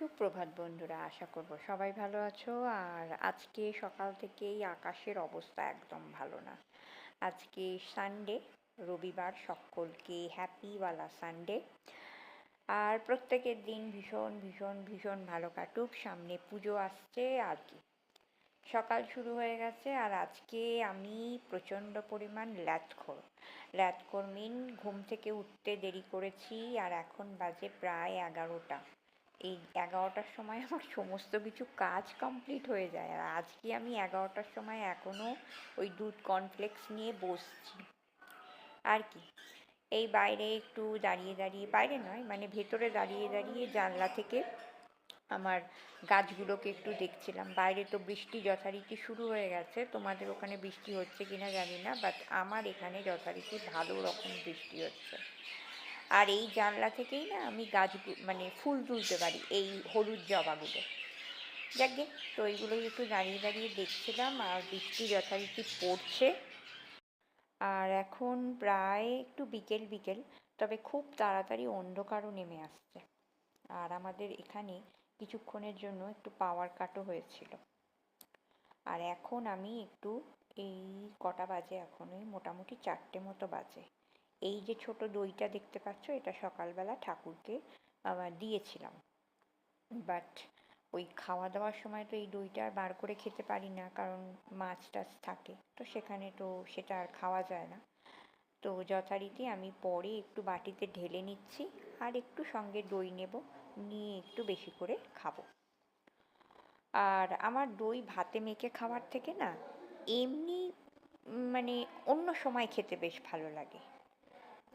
সুপ্রভাত বন্ধুরা, আশা করব সবাই ভালো আছো। আর আজকে সকাল থেকেই আকাশের অবস্থা একদম ভালো না। আজকে সানডে, রবিবার, সকলকে হ্যাপিওয়ালা সানডে। আর প্রত্যেকের দিন ভীষণ ভীষণ ভীষণ ভালো কাটুক, সামনে পুজো আসছে আর কি। সকাল শুরু হয়ে গেছে আর আজকে আমি প্রচণ্ড পরিমাণ ল্যাথখোর মিন ঘুম থেকে উঠতে দেরি করেছি। আর এখন বাজে প্রায় 11টা। এই 11টার সময় আমার সমস্ত কিছু কাজ কমপ্লিট হয়ে যায়, আর আজকে আমি 11টার সময় এখনও ওই দুধ কর্নফ্লেক্স নিয়ে বসছি আর কি। এই বাইরে একটু দাঁড়িয়ে দাঁড়িয়ে, বাইরে নয় মানে ভেতরে দাঁড়িয়ে দাঁড়িয়ে জানলা থেকে আমার গাছগুলোকে একটু দেখছিলাম। বাইরে তো বৃষ্টি যথারীতি শুরু হয়ে গেছে, তোমাদের ওখানে বৃষ্টি হচ্ছে কিনা জানি না, বাট আমার এখানে যথারীতি ভালো রকম বৃষ্টি হচ্ছে। আর এই জানলা থেকেই না আমি মানে ফুল তুলতে পারি, এই হলুদ জবাগুলো। যাকে, তো এইগুলোই একটু দাঁড়িয়ে দাঁড়িয়ে দেখছিলাম, আর বৃষ্টি যথারীতি পড়ছে। আর এখন প্রায় একটু বিকেল বিকেল, তবে খুব তাড়াতাড়ি অন্ধকারও নেমে আসছে। আর আমাদের এখানে কিছুক্ষণের জন্য একটু পাওয়ার কাটও হয়েছিল। আর এখন আমি একটু, এই কটা বাজে, এখন ওই মোটামুটি 4টে মতো বাজে। এই যে ছোট দইটা দেখতে পাচ্ছ, এটা সকালবেলা ঠাকুরকে দিয়েছিলাম। বাট ওই খাওয়া দাওয়ার সময় তো এই দইটা আর বার করে খেতে পারি না, কারণ মাছ টাছ থাকে, তো সেখানে তো সেটা আর খাওয়া যায় না। তো যথারীতি আমি পরে একটু বাটিতে ঢেলে নিচ্ছি, আর একটু সঙ্গে দই নেব, নিয়ে একটু বেশি করে খাবো। আর আমার দই ভাতে মেখে খাওয়ার থেকে না, এমনি মানে অন্য সময় খেতে বেশ ভালো লাগে।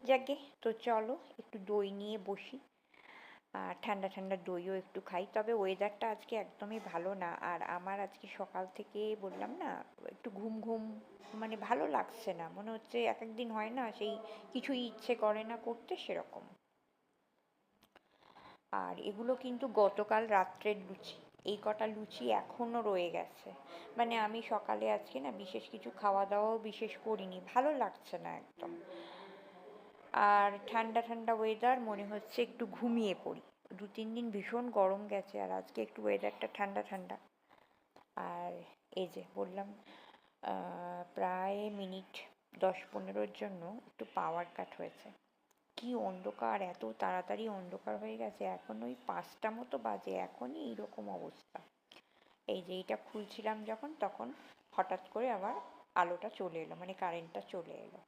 যাকে, তো চলো একটু দই নিয়ে বসি, আর ঠান্ডা ঠান্ডা দইও একটু খাই। তবে ওয়েদারটা আজকে একদমই ভালো না, আর আমার আজকে সকাল থেকে বললাম না, একটু ঘুম ঘুম, মানে ভালো লাগছে না, মনে হচ্ছে এক একদিন হয় না সেই কিছুই ইচ্ছে করে না করতে, সেরকম। আর এগুলো কিন্তু গতকাল রাত্রের লুচি, এই কটা লুচি এখনও রয়ে গেছে। মানে আমি সকালে আজকে না বিশেষ কিছু খাওয়া দাওয়াও বিশেষ করিনি, ভালো লাগছে না একদম। আর ঠান্ডা ঠান্ডা ওয়েদার, মনে হচ্ছে একটু ঘুমিয়ে পড়ি। 2-3 দিন ভীষণ গরম গেছে, আর আজকে একটু ওয়েদারটা ঠান্ডা ঠান্ডা। আর এই যে বললাম, প্রায় মিনিট 10-15-র জন্য একটু পাওয়ার কাট হয়েছে। কি অন্ধকার, এত তাড়াতাড়ি অন্ধকার হয়ে গেছে, এখন ওই 5টা মতো বাজে, এখনই এইরকম অবস্থা। এই যে এইটা খুলছিলাম যখন, তখন হঠাৎ করে আবার আলোটা চলে এলো, মানে কারেন্টটা চলে এলো।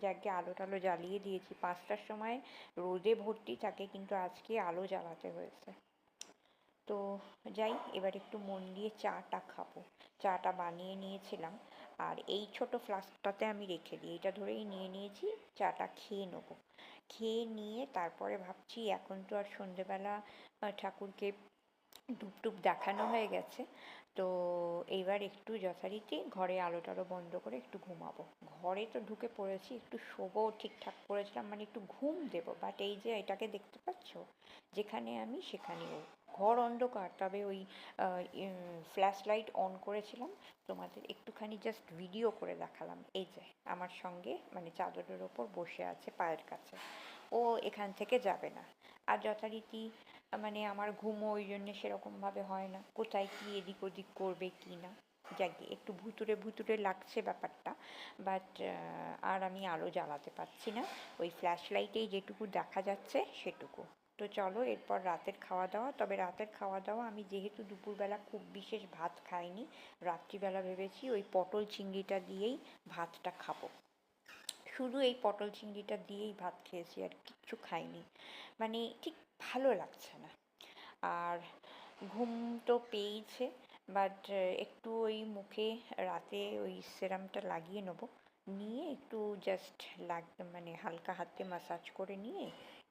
যাকে আলো টালো জ্বালিয়ে দিয়েছি, 5টার সময় রোদে ভর্তি থাকে, কিন্তু আজকে আলো জ্বালাতে হয়েছে। তো যাই, এবার একটু মন দিয়ে চাটা খাবো। চাটা বানিয়ে নিয়েছিলাম, আর এই ছোট ফ্লাস্কটাতে আমি রেখে দিই, এটা ধরেই নিয়ে নিয়েছি। চাটা খেয়ে নেবো, খেয়ে নিয়ে তারপরে ভাবছি, এখন তো আর সন্ধেবেলা ঠাকুরকে ধূপ টুপ দেখানো হয়ে গেছে, তো এইবার একটু যথারীতি ঘরে আলো টালো বন্ধ করে একটু ঘুমাবো। ঘরে তো ঢুকে পড়েছি, একটু শোবো ঠিকঠাক করেছিলাম, মানে একটু ঘুম দেবো, বাট এই যে এটাকে দেখতে পাচ্ছ, যেখানে আমি সেখানেও ঘর অন্ধকার। তবে ওই ফ্ল্যাশ লাইট অন করেছিলাম, তোমাদের একটুখানি জাস্ট ভিডিও করে দেখালাম। এই যে আমার সঙ্গে, মানে চাদরের ওপর বসে আছে পায়ের কাছে, ও এখান থেকে যাবে না। আর যথারীতি মানে আমার ঘুমও ওই জন্যে সেরকমভাবে হয় না, কোথায় কী এদিক ওদিক করবে কি না। যাকে একটু ভুতুড়ে ভুতুড়ে লাগছে ব্যাপারটা, বাট আর আমি আলো জ্বালাতে পারছি না, ওই ফ্ল্যাশ লাইটেই যেটুকু দেখা যাচ্ছে সেটুকু। তো চলো এরপর রাতের খাওয়া দাওয়া। তবে রাতের খাওয়া দাওয়া আমি যেহেতু দুপুরবেলা খুব বিশেষ ভাত খাইনি, রাত্রিবেলা ভেবেছি ওই পটল চিংড়িটা দিয়েই ভাতটা খাবো। শুধু এই পটল চিংড়িটা দিয়েই ভাত খেয়েছি, আর কিচ্ছু খাইনি, মানে ঠিক ভালো লাগছে না। আর ঘুম তো পেয়েছে, বাট একটু ওই মুখে রাতে ওই সেরামটা লাগিয়ে নেবো, নিয়ে একটু জাস্ট মানে হালকা হাতে ম্যাসাজ করে নিয়ে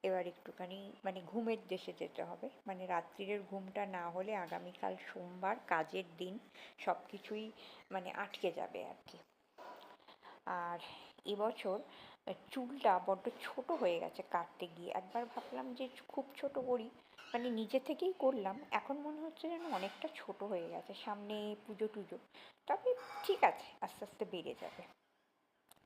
এবার একটুখানি মানে ঘুমের দেশে যেতে হবে। মানে রাত্রিরের ঘুমটা না হলে আগামীকাল সোমবার, কাজের দিন, সব কিছুই মানে আটকে যাবে আর কি। আর এবছর চুলটা বড্ড ছোট হয়ে গেছে কাটতে গিয়ে। একবার ভাবলাম যে খুব ছোট করি, মানে নিজে থেকেই করলাম, এখন মনে হচ্ছে যেন অনেকটা ছোট হয়ে গেছে, সামনে পুজো টুজো। তবে ঠিক আছে, আস্তে আস্তে বেড়ে যাবে।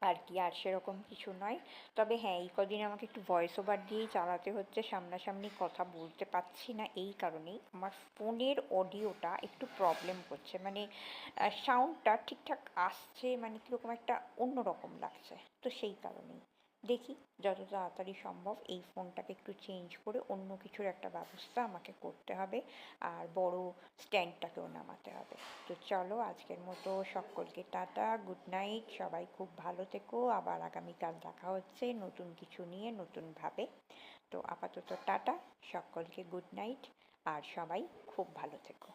আর কি, আর সেরকম কিছু নয়। তবে হ্যাঁ, এই কদিন আমাকে একটু ভয়েস ওভার দিয়েই চালাতে হচ্ছে, সামনাসামনি কথা বলতে পারছি না এই কারণেই আমার ফোনের অডিওটা একটু প্রবলেম করছে, মানে সাউন্ডটা ঠিকঠাক আসছে, মানে কীরকম একটা অন্যরকম লাগছে, তো সেই কারণেই দেখি যত তাড়াতাড়ি সম্ভব এই ফোনটাকে একটু চেঞ্জ করে অন্য কিছুর একটা ব্যবস্থা আমাকে করতে হবে, আর বড় স্ট্যান্ডটাকেও নামাতে হবে। তো চলো আজকের মতো সকলকে টাটা, গুড নাইট, সবাই খুব ভালো থেকো, আবার আগামীকাল দেখা হচ্ছে নতুন কিছু নিয়ে নতুনভাবে। তো আপাতত টাটা, সকলকে গুড নাইট, আর সবাই খুব ভালো থেকো।